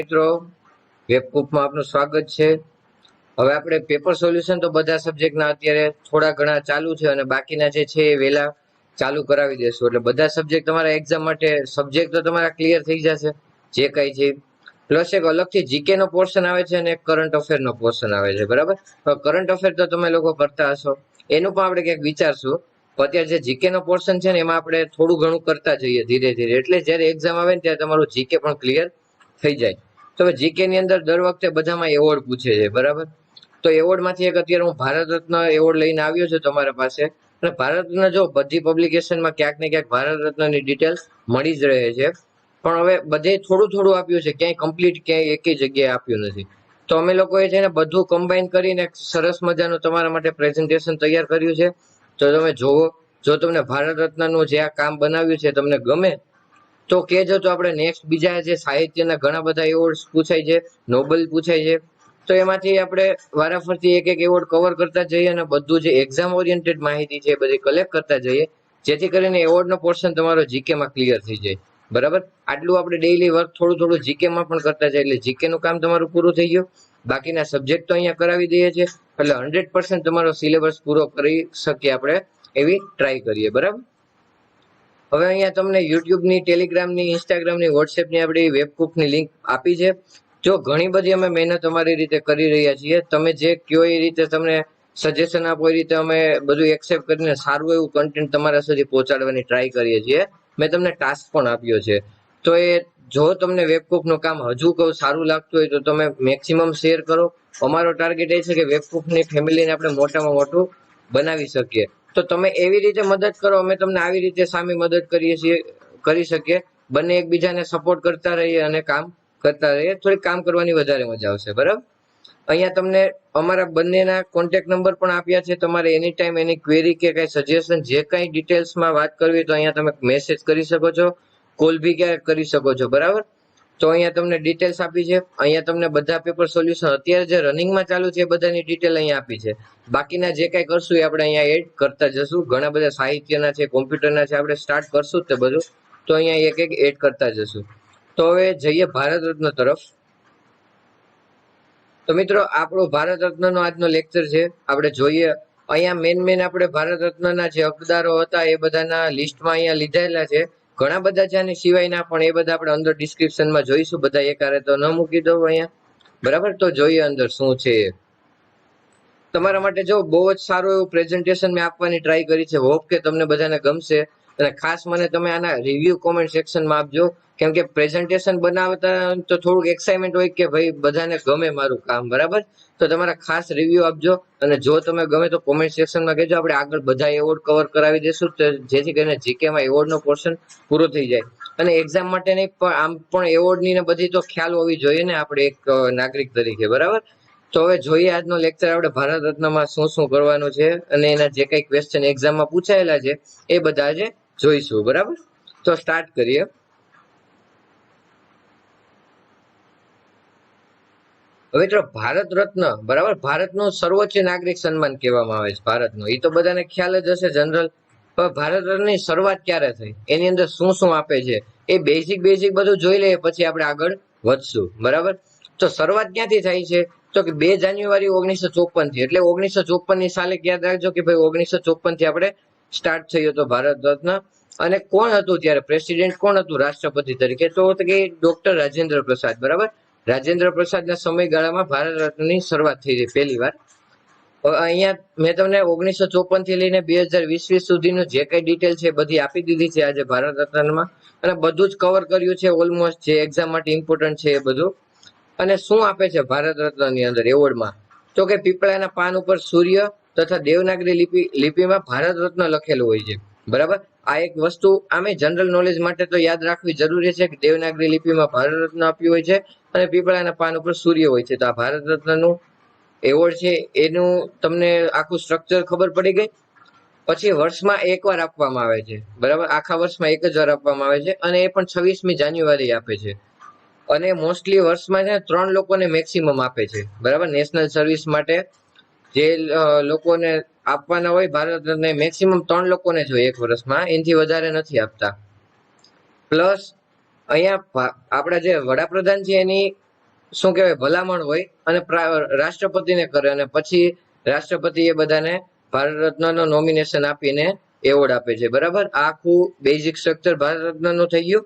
મિત્રો, વેબકૂપમાં આપનું સ્વાગત છે। હવે આપણે પેપર સોલ્યુશન તો બધા સબ્જેક્ટના અત્યારે થોડા ઘણા ચાલુ છે અને બાકીના જે છે એ વહેલા ચાલુ કરાવી દેશું, એટલે બધા સબ્જેક્ટ તમારા એક્ઝામ માટે સબ્જેક્ટ તો તમારા ક્લિયર થઈ જશે જે કાંઈ છે। પ્લસ એક અલગથી જીકે નો પોર્શન આવે છે અને એક કરંટ અફેર નો પોર્શન આવે છે, બરાબર। તો કરંટ અફેર તો તમે લોકો કરતા હશો, એનું પણ આપણે ક્યાંક વિચારશું। અત્યારે જે જીકે નો પોર્શન છે ને એમાં આપણે થોડું ઘણું કરતા જઈએ ધીરે ધીરે, એટલે જ્યારે એક્ઝામ આવે ને ત્યારે તમારું જીકે પણ ક્લિયર થઈ જાય। તો જીકે ની અંદર દર વખતે બધામાં એવોર્ડ પૂછે છે, બરાબર। તો એવોર્ડ માંથી એક અત્યારે હું ભારત રત્ન એવોર્ડ લઈને આવ્યો છું તમારા પાસે। અને ભારત રત્ન જો બધી પબ્લિકેશનમાં ક્યાંક ને ક્યાંક ભારત રત્નની ડિટેલ્સ મળી જ રહે છે, પણ હવે બધે થોડું થોડું આપ્યું છે, ક્યાંય કમ્પ્લીટ ક્યાંય એકેય જગ્યાએ આપ્યું નથી। તો અમે લોકોએ છે ને બધું કમ્બાઈન કરીને એક સરસ મજાનું તમારા માટે પ્રેઝન્ટેશન તૈયાર કર્યું છે। તો તમે જોવો, જો તમને ભારત રત્નનું જે આ કામ બનાવ્યું છે તમને ગમે તો કહેજો, તો આપણે નેક્સ્ટ બીજા જે સાહિત્યના ઘણા બધા એવોર્ડ પૂછાય છે, નોબેલ પૂછાય છે, તો એમાંથી આપણે વારાફરતી એક એક એવોર્ડ કવર કરતા જઈએ અને બધું જે એક્ઝામ ઓરિએન્ટેડ માહિતી છે એ બધી કલેક્ટ કરતા જઈએ, જેથી કરીને એવોર્ડનો પોર્શન તમારો જીકેમાં ક્લિયર થઈ જાય, બરાબર। આટલું આપણે ડેઈલી વર્ક થોડું થોડું જીકેમાં પણ કરતા જાય, એટલે જીકેનું કામ તમારું પૂરું થઈ ગયું। બાકીના સબ્જેક્ટ તો અહીંયા કરાવી દઈએ છીએ, એટલે 100% તમારો સિલેબસ પૂરો કરી શકીએ આપણે એવી ટ્રાય કરીએ, બરાબર। હવે અહીંયા તમને યુટ્યુબની, ટેલિગ્રામની, ઇન્સ્ટાગ્રામની, વોટ્સએપની આપણી વેબકૂપની લિંક આપી છે। જો ઘણી બધી અમે મહેનત અમારી રીતે કરી રહ્યા છીએ, તમે જે કયો એ રીતે તમને સજેશન આપો એ રીતે અમે બધું એક્સેપ્ટ કરીને સારું એવું કન્ટેન્ટ તમારા સુધી પહોંચાડવાની ટ્રાય કરીએ છીએ। મેં તમને ટાસ્ક પણ આપ્યો છે, તો એ જો તમને વેબકૂપનું કામ હજુ કહું સારું લાગતું હોય તો તમે મેક્સિમમ શેર કરો। અમારો ટાર્ગેટ એ છે કે વેબકૂપની ફેમિલીને આપણે મોટામાં મોટું બનાવી શકીએ, તો તમે એવી રીતે મદદ કરો, અમે તમને આવી રીતે સામી મદદ કરી શકીએ। બંને એકબીજાને સપોર્ટ કરતા રહીએ અને કામ કરતા રહીએ, થોડીક કામ કરવાની વધારે મજા આવશે, બરાબર। અહીંયા તમને અમારા બંનેના કોન્ટેક્ટ નંબર પણ આપ્યા છે, તમારે એની ટાઈમ એની ક્વેરી કે કઈ સજેશન જે કઈ ડિટેલ્સમાં વાત કરવી તો અહીંયા તમે મેસેજ કરી શકો છો, કોલ બી ક્યાંક કરી શકો છો, બરાબર। તો અહીંયા તમને ડિટેલ્સ આપી છે, અહીંયા તમને બધા પેપર સોલ્યુશન અત્યારે જે રનિંગમાં ચાલુ છે એ બધાની ડિટેલ અહીંયા આપી છે। બાકીના જે કઈ કરશું એ આપણે અહીંયા એડ કરતા જશું, ઘણા બધા સાહિત્યના છે, કોમ્પ્યુટરના છે, આપણે સ્ટાર્ટ કરશું જ તે બધું, તો અહીંયા એક એક એડ કરતા જશું। તો હવે જઈએ ભારત રત્ન તરફ। તો મિત્રો, આપણો ભારત રત્નનો આજનો લેક્ચર છે, આપણે જોઈએ અહીંયા મેન આપણે ભારત રત્નના જે હકદારો હતા એ બધાના લિસ્ટમાં અહીંયા લીધેલા છે, ઘણા બધા છે આની સિવાયના, પણ એ બધા આપણે અંદર ડિસ્ક્રિપ્શનમાં જોઈશું, બધા એકારે તો ન મૂકી દઉં અહીંયા, બરાબર। તો જોઈએ અંદર શું છે એ તમારા માટે। જો બહુ જ સારું એવું પ્રેઝન્ટેશન મેં આપવાની ટ્રાય કરી છે, હોપ કે તમને બધાને ગમશે, અને ખાસ મને તમે આના રિવ્યુ કોમેન્ટ સેક્શનમાં આપજો, કેમ કે પ્રેઝન્ટેશન બનાવતા તો થોડુંક એક્સાઇટમેન્ટ હોય કે ભાઈ બધાને ગમે મારું કામ, બરાબર। તો તમારા ખાસ રિવ્યુ આપજો, અને જો તમે ગમે તો કોમેન્ટ સેક્શનમાં કહેજો, આપણે આગળ બધા એવોર્ડ કવર કરાવી દઈશું, જેથી કરીને જીકેમાં એવોર્ડનો પોર્શન પૂરો થઈ જાય। અને એક્ઝામ માટે નહીં પણ આમ પણ એવોર્ડની ને બધી તો ખ્યાલ હોવી જોઈએ ને આપણે એક નાગરિક તરીકે, બરાબર। તો હવે જોઈએ આજનો લેક્ચર આપણે ભારત રત્નમાં શું શું કરવાનું છે, અને એના જે કઈ ક્વેશ્ચન એક્ઝામમાં પૂછાયેલા છે એ બધા આજે જોઈશું, બરાબર। તો સ્ટાર્ટ કરીએ। હવે મિત્રો, ભારત રત્ન, બરાબર, ભારતનું સર્વોચ્ચ નાગરિક સન્માન કહેવામાં આવે છે ભારતનું, એ તો બધાને ખ્યાલ જ હશે જનરલ। પણ ભારત રત્નની શરૂઆત ક્યારે થઈ, એની અંદર શું શું આપે છે એ બેઝિક બધું જોઈ લઈએ, પછી આપણે આગળ વધશું, બરાબર। તો શરૂઆત ક્યાંથી થાય છે, તો કે 2 જાન્યુઆરી 1954 થી, એટલે 1954 ની સાલે યાદ રાખજો કે ભાઈ 1954 થી આપણે સ્ટાર્ટ થયો હતો ભારત રત્ન। અને કોણ હતું ત્યારે પ્રેસિડેન્ટ, કોણ હતું રાષ્ટ્રપતિ તરીકે, તો કે ડોક્ટર રાજેન્દ્ર પ્રસાદ, બરાબર। રાજેન્દ્ર પ્રસાદના સમયગાળામાં ભારત રત્નની શરૂઆત થઈ છે પહેલી વાર। અહીંયા મેં તમને 1954 થી લઈને 2020 સુધીનું જે કઈ ડિટેલ છે બધી આપી દીધી છે આજે ભારત રત્નમાં, અને બધું જ કવર કર્યું છે ઓલમોસ્ટ, જે એક્ઝામ માટે ઇમ્પોર્ટન્ટ છે એ બધું। અને શું આપે છે ભારત રત્નની અંદર એવોર્ડમાં, તો કે પીપળાના પાન ઉપર સૂર્ય તથા દેવનાગરી લિપિમાં ભારત રત્ન લખેલું હોય છે, બરાબર। આ એક વસ્તુ આમે જનરલ નોલેજ માટે તો યાદ રાખવી જરૂરી છે કે દેવનાગરી લિપિમાં ભારત રત્ન આપ્યું હોય છે અને પીપળાના પાન ઉપર સૂર્ય હોય છે। તો આ ભારત રત્નનું એવોર્ડ છે, એનું તમને આખું સ્ટ્રક્ચર ખબર પડી ગઈ। પછી વર્ષમાં એકવાર આપવામાં આવે છે, બરાબર, આખા વર્ષમાં એક જ વાર આપવામાં આવે છે, અને એ પણ 26મી જાન્યુઆરી આપે છે। અને મોસ્ટલી વર્ષમાં છે 3 લોકોને મેક્સિમમ આપે છે, બરાબર। નેશનલ સર્વિસ માટે જે લોકોને આપવાના હોય ભારત રત્ન, મેક્સિમમ 3 લોકોને જ હોય એક વર્ષમાં, એનાથી વધારે નથી આપતા। પ્લસ અહીંયા આપણા જે વડાપ્રધાન છે એની શું કહેવાય ભલામણ હોય અને રાષ્ટ્રપતિને કરે અને પછી રાષ્ટ્રપતિ એ બધાને ભારત રત્નનો નોમિનેશન આપીને એવોર્ડ આપે છે. બરાબર, આ આખું બેઝિક સ્ટ્રક્ચર ભારત રત્નનું થઈ ગયું.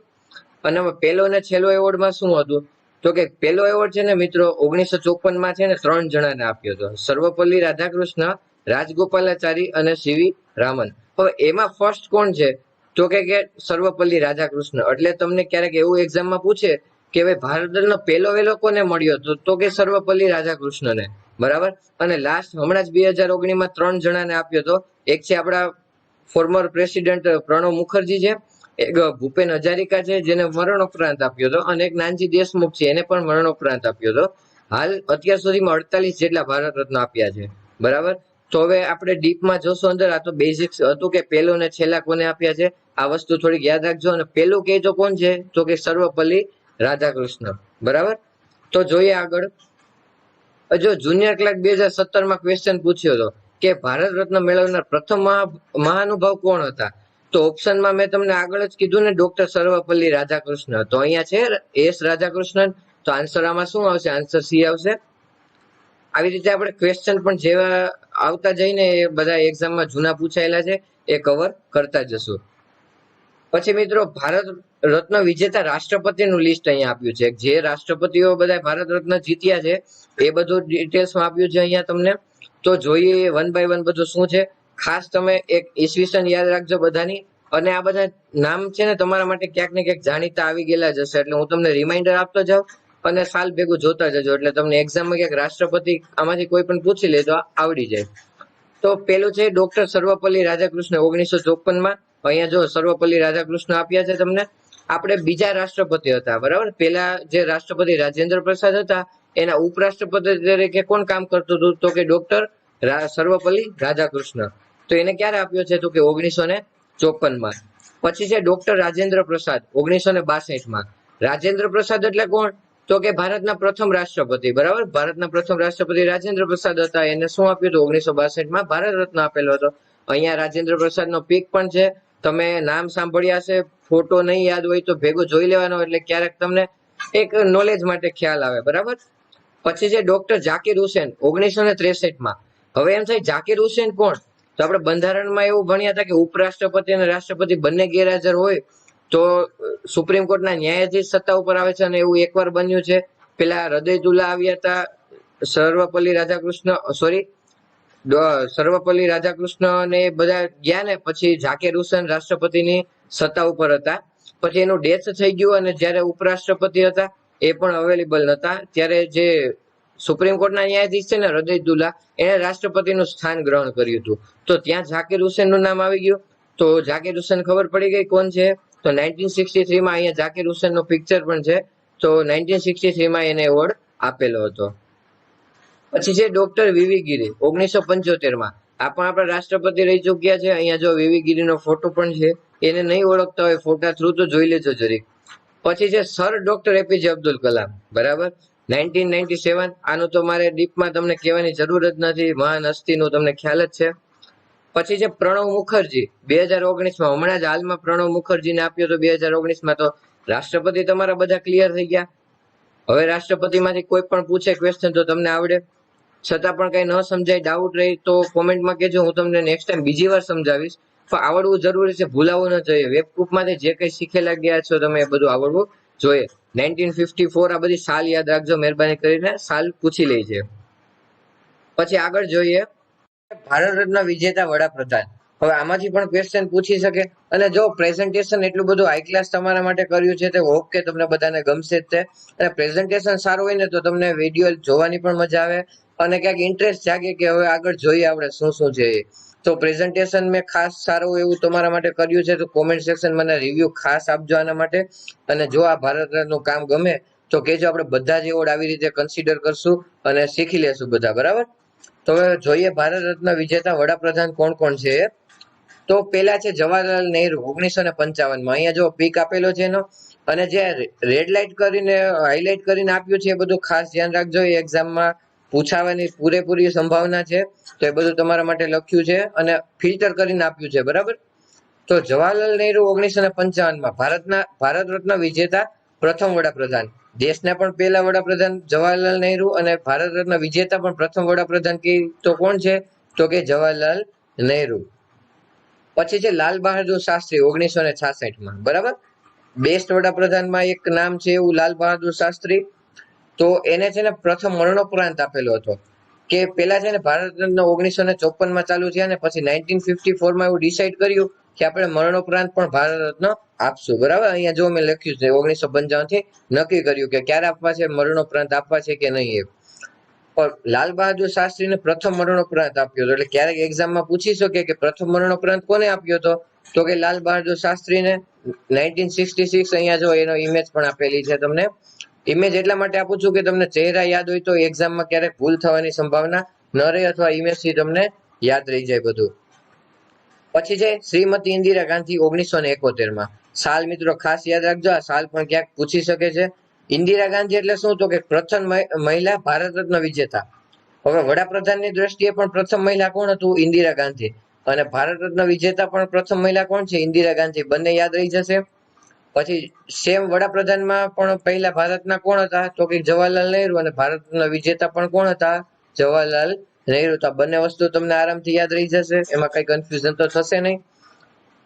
અને પહેલો અને છેલ્લો એવોર્ડમાં શું હતું તો કે પહેલો એવોર્ડ છે ને મિત્રો 1954 છે ને 3 જણાને આપ્યો હતો, સર્વપલ્લી રાધાકૃષ્ણ, રાજગોપાલાચારી અને સીવી રામન. હવે એમાં ફર્સ્ટ કોણ છે તો કે સર્વપલ્લી રાધાકૃષ્ણ. એટલે તમને ક્યારેક એવું એક્ઝામમાં પૂછે કે ભાઈ ભારત રત્ન પહેલો વેલો કોને મળ્યો તો કે સર્વપલ્લી રાધાકૃષ્ણને. બરાબર, અને લાસ્ટ હમણાં જ 2019માં 3 જણાને આપ્યો હતો. એક છે આપણા ફોર્મર પ્રેસિડેન્ટ પ્રણવ મુખર્જી છે, એક ભૂપેન હજારિકા છે જેને મરણોપરાંત આપ્યો હતો, અને એક નાનજી દેશમુખ છે એને પણ મરણોપરાંત આપ્યો હતો. હાલ અત્યાર સુધીમાં 48 જેટલા ભારત રત્ન આપ્યા છે. બરાબર, તો હવે આપણે ડીપમાં જોશું અંદર. આ તો બેઝિક્સ હતું કે પહેલો ને છેલ્લા કોને આપ્યા છે, આ વસ્તુ થોડીક યાદ રાખજો. અને પહેલું કહેજો કોણ છે તો કે સર્વપલ્લી રાધાકૃષ્ણ. બરાબર, તો જોઈએ આગળ. જો જુનિયર ક્લાર્ક 2017માં ક્વેશ્ચન પૂછ્યો હતો કે ભારત રત્ન મેળવનાર પ્રથમ મહાનુભાવ કોણ હતા, તો ઓપ્શનમાં મેં તમને આગળ જ કીધું ને, ડોક્ટર સર્વપલ્લી રાધાકૃષ્ણ. તો અહીંયા છે એસ રાધાકૃષ્ણન. તો આન્સર આમાં શું આવશે? આન્સર સી આવશે. આવી રીતે આપણે ક્વેશ્ચન પણ જેવા આવતા જઈને એ બધા એક્ઝામમાં જૂના પૂછાયેલા છે એ કવર કરતા જશું. પછી મિત્રો ભારત રત્ન વિજેતા રાષ્ટ્રપતિનું લિસ્ટ અહીંયા આપ્યું છે. જે રાષ્ટ્રપતિઓ બધા ભારત રત્ન જીત્યા છે એ બધું ડિટેલ્સમાં આપ્યું છે અહીંયા તમને. તો જોઈએ વન બાય વન બધું શું છે. ખાસ તમે એક ઈસવીસન યાદ રાખજો બધાની. અને આ બધા નામ છે ને તમારા માટે ક્યાંક ને ક્યાંક જાણીતા આવી ગયેલા જ હશે, એટલે હું તમને રિમાઇન્ડર આપતો જાઉં અને સાલ ભેગું જોતા જજો, એટલે તમને એક્ઝામમાં ક્યાંક રાષ્ટ્રપતિ આમાંથી કોઈ પણ પૂછી લે તો આવડી જાય. તો પેલું છે ડોક્ટર સર્વપલ્લી રાધાકૃષ્ણ 1954માં. અહીંયા જો સર્વપલ્લી રાધાકૃષ્ણ આપ્યા છે તમને. આપણે બીજા રાષ્ટ્રપતિ હતા. બરાબર, પેલા જે રાષ્ટ્રપતિ રાજેન્દ્ર પ્રસાદ હતા એના ઉપરાષ્ટ્રપતિ તરીકે કોણ કામ કરતું હતું તો કે ડોક્ટર સર્વપલ્લી રાધાકૃષ્ણ. તો એને ક્યારે આપ્યો છે તો કે 1954માં. પછી છે ડોક્ટર રાજેન્દ્ર પ્રસાદ 1962માં. રાજેન્દ્ર પ્રસાદ એટલે કોણ તો કે ભારતના પ્રથમ રાષ્ટ્રપતિ. બરાબર, ભારતના પ્રથમ રાષ્ટ્રપતિ રાજેન્દ્ર પ્રસાદ હતા. એને શું આપ્યું હતું 1962માં ભારત રત્ન આપેલો હતો. અહીંયા રાજેન્દ્ર પ્રસાદનો પિક પણ છે. તમે નામ સાંભળ્યા હશે, ફોટો નહીં યાદ હોય તો ભેગું જોઈ લેવાનો, એટલે ક્યારેક તમને એક નોલેજ માટે ખ્યાલ આવે. બરાબર, પછી છે ડોક્ટર ઝાકિર હુસેન 1963માં. હવે એમ થાય ઝાકિર હુસેન કોણ, તો આપણે બંધારણમાં એવું ભણ્યા હતા કે ઉપરાષ્ટ્રપતિ અને રાષ્ટ્રપતિ બંને ગેરહાજર હોય તો સુપ્રીમ કોર્ટના ન્યાયાધીશ સત્તા ઉપર આવે છે. અને એવું એકવાર બન્યું છે, પેલા હૃદયતુલ્લા આવ્યા હતા, સર્વપલ્લી રાધાકૃષ્ણ ને બધા ગયા ને પછી ઝાકિર હુસેન રાષ્ટ્રપતિની સત્તા ઉપર હતા. પછી એનું ડેથ થઈ ગયું અને જ્યારે ઉપરાષ્ટ્રપતિ હતા એ પણ અવેલેબલ નતા, ત્યારે જે સુપ્રીમ કોર્ટના ન્યાયાધીશ છે ને હૃદયતુલ્લા, એને રાષ્ટ્રપતિનું સ્થાન ગ્રહણ કર્યું હતું. તો ત્યાં ઝાકિર હુસેનનું નામ આવી ગયું. તો ઝાકિર હુસેન ખબર પડી ગઈ કોણ છે. તો 1963માં અહીંયા ઝાકિર હુસેનનું પિક્ચર પણ છે. તો 1963માં એને એવોર્ડ આપેલો હતો. પછી છે ડોક્ટર વીવી ગિરી 1975માં. આ પણ આપણા રાષ્ટ્રપતિ રહી ચૂક્યા છે. અહીંયા જો વીવી ગિરીનો ફોટો પણ છે. એને નહીં ઓળખતા હોય ફોટા થ્રુ તો જોઈ લેજો જરીક. પછી છે sir doctor APJ Abdul Kalam. બરાબર, 1997. આનું તો મારે ડીપમાં તમને કહેવાની જરૂર જ નથી, મહાન હસ્તીનું તમને ખ્યાલ જ છે. પછી છે પ્રણવ મુખર્જી 2019માં. હમણાં જ હાલમાં પ્રણવ મુખર્જીને આપ્યો તો 2019માં. તો રાષ્ટ્રપતિ તમારા બધા ક્લિયર થઈ ગયા. હવે રાષ્ટ્રપતિમાંથી કોઈ પણ પૂછે ક્વેશ્ચન તો તમને આવડે. છતાં પણ કઈ ન સમજાય, ડાઉટ રહી તો કોમેન્ટમાં કહેજો, હું તમને નેક્સ્ટ ટાઈમ બીજી વાર સમજાવીશ. પણ આવડવું જરૂરી છે, ભૂલાવવું ન જોઈએ. વેબકૂપમાંથી જે કઈ શીખેલા ગયા છો તમે એ બધું આવડવું જોઈએ. 1954 આ બધી સાલ યાદ રાખજો મહેરબાની કરીને, સાલ પૂછી લે છે. પછી આગળ જોઈએ ભારત રત્ન વિજેતા વડાપ્રધાન. હવે આમાંથી પણ ક્વેશ્ચન પૂછી શકે. અને જો પ્રેઝન્ટેશન એટલું બધું હાઈ ક્લાસ તમારા માટે કર્યું છે તો હોપ કે તમને બધાને ગમશે જ તે. અને પ્રેઝન્ટેશન સારું હોય ને તો તમને વિડીયો જોવાની પણ મજા આવે અને ક્યાંક ઇન્ટરેસ્ટ જાગે કે હવે આગળ જોઈએ આપણે શું શું છે. તો પ્રેઝન્ટેશન મેં ખાસ સારું એવું તમારા માટે કર્યું છે, તો કોમેન્ટ સેક્શન મને રિવ્યુ ખાસ આપજો આના માટે. અને જો આ ભારત રત્નનું કામ ગમે તો કહેજો, આપણે બધા જ એવોર્ડ આવી રીતે કન્સિડર કરશું અને શીખી લેશું બધા. બરાબર, તો હવે જોઈએ ભારત રત્ન વિજેતા વડાપ્રધાન કોણ કોણ છે. તો પેલા છે જવાહરલાલ નહેરુ 1955માં. અહીંયા જો પીક આપેલો છે એનો. અને જે રેડ લાઇટ કરીને હાઇલાઇટ કરીને આપ્યું છે એ બધું ખાસ ધ્યાન રાખજો, એ એક્ઝામમાં પૂછાવાની પૂરેપૂરી સંભાવના છે. તો એ બધું તમારા માટે લખ્યું છે અને ફિલ્ટર કરીને આપ્યું છે. બરાબર, તો જવાહરલાલ નહેરુ 1955માં ભારત રત્ન વિજેતા પ્રથમ વડાપ્રધાન. દેશના પણ પહેલા વડાપ્રધાન જવાહરલાલ નહેરુ અને ભારત રત્ન વિજેતા પણ પ્રથમ વડાપ્રધાન તો કોણ છે? તો કે જવાહરલાલ નહેરુ. પછી છે લાલ બહાદુર શાસ્ત્રી 1966 માં, બરાબર. બેસ્ટ વડાપ્રધાનમાં એક નામ છે એવું લાલ બહાદુર શાસ્ત્રી. તો એને છે ને પ્રથમ મરણોપરાંત આપેલો હતો. કે પેલા છે ને ભારત રત્ન 1954 માં ચાલુ થયા ને પછી 1954 માં એવું ડિસાઈડ કર્યું કે આપણે મરણોપરાંત પણ ભારત રત્ન આપશું, બરાબર. અહીંયા જો મેં લખ્યું છે 1955 થી નક્કી કર્યું કે ક્યારે આપવા છે, મરણોપરાંત આપવા છે કે નહીં એમ. પણ લાલ બહાદુર શાસ્ત્રીને પ્રથમ મરણોપરાંત આપ્યો હતો. એટલે ક્યારેક એક્ઝામમાં પૂછી શકે કે પ્રથમ મરણોપરાંત કોને આપ્યો હતો? તો કે લાલ બહાદુર શાસ્ત્રીને 1966. અહીંયા જો એનો ઇમેજ પણ આપેલી છે તમને. ઇમેજ એટલા માટે આપું છું કે તમને ચહેરા યાદ હોય તો એક્ઝામમાં ક્યારેક ભૂલ થવાની સંભાવના ન રહે, અથવા ઇમેજ થી તમને યાદ રહી જાય બધું. પછી છે શ્રીમતી ઇન્દિરા ગાંધી 1971 માં. સાલ મિત્રો ખાસ યાદ રાખજો, આ સાલ પણ ક્યાંક પૂછી શકે છે. ઇન્દિરા ગાંધી એટલે શું? તો કે પ્રથમ મહિલા ભારત રત્ન વિજેતા. હવે વડાપ્રધાનની દ્રષ્ટિએ પણ પ્રથમ મહિલા કોણ હતું? ઇન્દિરા ગાંધી. અને ભારત રત્ન વિજેતા પણ પ્રથમ મહિલા કોણ છે? ઇન્દિરા ગાંધી. બંને યાદ રહી જશે. પછી સેમ વડાપ્રધાનમાં પણ પહેલા ભારતના કોણ હતા? તો કે જવાહરલાલ નહેરુ. અને ભારત રત્ન વિજેતા પણ કોણ હતા? જવાહરલાલ નહેરુ. તો બંને વસ્તુ તમને આરામથી યાદ રહી જશે, એમાં કઈ કન્ફ્યુઝન તો થશે નહીં.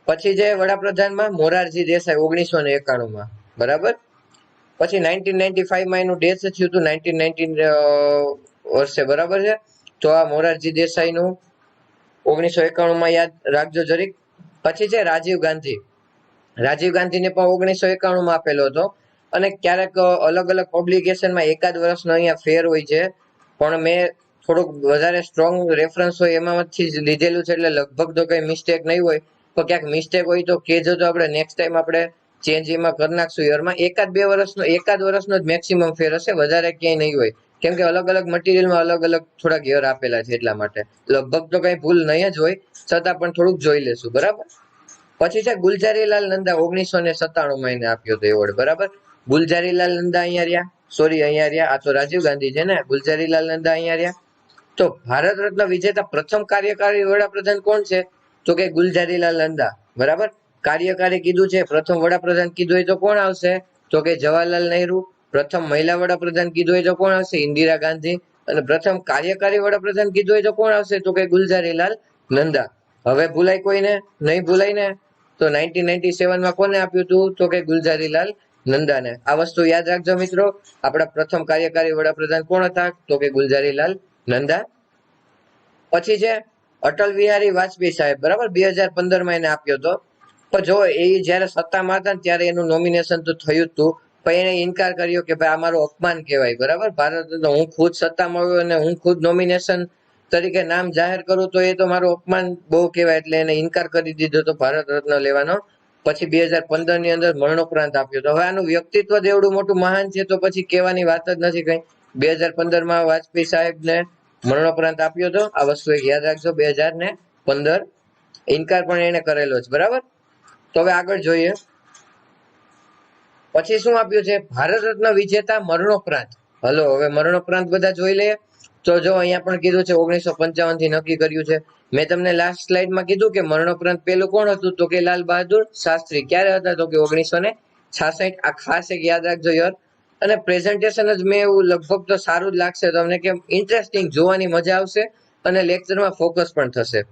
પછી જે વડાપ્રધાનમાં મોરારજી દેસાઈ 1991 માં, બરાબર. પછી 1995 માં એનું ડેથ થયું હતું, 1919 વર્ષે, બરાબર છે. તો આ મોરારજી દેસાઈ નું 1991 માં યાદ રાખજો જરીક. પછી છે રાજીવ ગાંધી. રાજીવ ગાંધીને પણ 1991 માં આપેલો હતો. અને ક્યારેક અલગ અલગ પબ્લિકેશનમાં એકાદ વર્ષનો અહીંયા ફેર હોય છે, પણ મેં થોડુંક વધારે સ્ટ્રોંગ રેફરન્સ હોય એમાંથી જ લીધેલું છે, એટલે લગભગ તો કઈ મિસ્ટેક નહીં હોય. તો ક્યાંક મિસ્ટેક હોય તો કહેજો, તો આપણે નેક્સ્ટ ટાઈમ આપણે ચેન્જ એમાં કરી નાખશું. યરમાં એકાદ વર્ષનો જ મેક્સિમમ ફેર હશે, વધારે ક્યાંય નહીં હોય. કેમ કે અલગ અલગ મટીરિયલમાં અલગ અલગ થોડાક યર આપેલા છે, એટલા માટે લગભગ તો કઈ ભૂલ નહીં જ હોય, છતાં પણ થોડુંક જોઈ લેશું, બરાબર. પછી છે ગુલજારીલાલ નંદા 1997 માં એને આપ્યો હતો એવોર્ડ, બરાબર. ગુલજારીલાલ નંદા અહીંયા રહ્યા, સોરી અહીંયા રહ્યા, આ તો રાજીવ ગાંધી છે ને. ગુલજારીલાલ નંદા અહીંયા રહ્યા. તો ભારત રત્ન વિજેતા પ્રથમ કાર્યકારી વડાપ્રધાન કોણ છે? તો કે ગુલજારીલાલ નંદા, બરાબર. કાર્યકારી કીધું છે, પ્રથમ વડાપ્રધાન કીધું હોય તો કોણ આવશે? તો કે જવાહરલાલ નહેરુ. પ્રથમ મહિલા વડાપ્રધાન કીધું હોય તો કોણ આવશે? ઇન્દિરા ગાંધી. અને પ્રથમ કાર્યકારી વડાપ્રધાન કીધું હોય તો કોણ આવશે? તો કે ગુલજારીલાલ નંદા. હવે ભૂલાય કોઈને? નહીં ભૂલાય ને. તો 1997 માં કોને આપ્યું હતું? તો કે ગુલજારીલાલ નંદાને. આ વસ્તુ યાદ રાખજો મિત્રો. આપણા પ્રથમ કાર્યકારી વડાપ્રધાન કોણ હતા? તો કે ગુલજારીલાલ નંદા. પછી છે અટલ બિહારી વાજપેયી સાહેબ, બરાબર. 2015 માં એને આપ્યો હતો. પણ જો એ જયારે સત્તામાં હતા ત્યારે એનું નોમિનેશન તો થયું હતું, પણ એને ઇનકાર કર્યો કે ભાઈ આ મારું અપમાન કહેવાય, બરાબર. ભારત હું ખુદ સત્તામાં આવ્યો અને હું ખુદ નોમિનેશન તરીકે નામ જાહેર કરું તો એ તો મારું અપમાન બહુ કહેવાય, એટલે એને ઇનકાર કરી દીધો તો ભારત રત્ન લેવાનો. પછી 2015 ની અંદર મરણોપરાંત આપ્યો તો. હવે આનું વ્યક્તિત્વ જ એવડું મોટું મહાન છે તો પછી કહેવાની વાત જ નથી કઈ. 2015 માં વાજપેયી સાહેબને મરણોપરાંત આપ્યો હતો. આ વસ્તુ એક યાદ રાખજો, 2015. ઇનકાર પણ એને કરેલો છે, બરાબર. તો હવે આગળ જોઈએ. પછી શું આપ્યું છે? ભારત રત્ન વિજેતા મરણોપરાંત. હલો, હવે મરણોપરાંત બધા જોઈ લઈએ. તો જો અહીંયા પણ કીધું છે 1955 થી નક્કી કર્યું છે. મેં તમને લાસ્ટ સ્લાઇડમાં કીધું કે મરણોપરાંત પેલું કોણ હતું? તો કે લાલ બહાદુર શાસ્ત્રી. ક્યારે હતા? તો કે 1966. આ ખાસ એક યાદ રાખજો યાર. અને પ્રેઝન્ટેશન જ મેં એવું લગભગ તો સારું જ લાગશે તમને, કે ઇન્ટરેસ્ટિંગ, જોવાની મજા આવશે અને લેક્ચરમાં ફોકસ પણ થશે.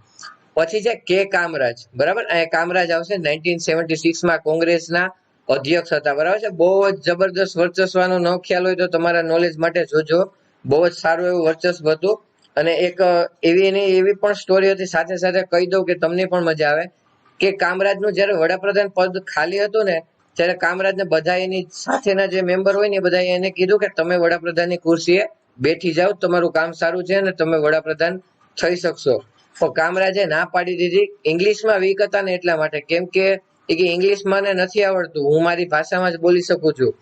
પછી છે કે કામરાજ, બરાબર. અહીંયા કામરાજ આવશે. 1976 માં કોંગ્રેસના અધ્યક્ષ હતા, બરાબર છે. બહુ જ જબરદસ્ત વર્ચસ્વનો ન ખ્યાલ હોય તો તમારા નોલેજ માટે જોજો. બહુ જ સારું એવું વર્ચસ્વ હતું. અને એક એવી પણ સ્ટોરી હતી, સાથે સાથે કહી દઉં કે તમને પણ મજા આવે, કે કામરાજનું જયારે વડાપ્રધાન પદ ખાલી હતું ને, ત્યારે કામરાજને બધા એની સાથેના જે મેમ્બર હોય ને બધા એને કીધું કે તમે વડાપ્રધાનની ખુરશીએ બેઠી જાઓ, તમારું કામ સારું છે અને તમે વડાપ્રધાન થઈ શકશો. તો કામરાજે ના પાડી દીધી. ઇંગ્લિશમાં વીક હતા ને એટલા માટે, કેમ કે ઇંગ્લિશ મને નથી આવડતું, હું મારી ભાષામાં જ બોલી શકું છું.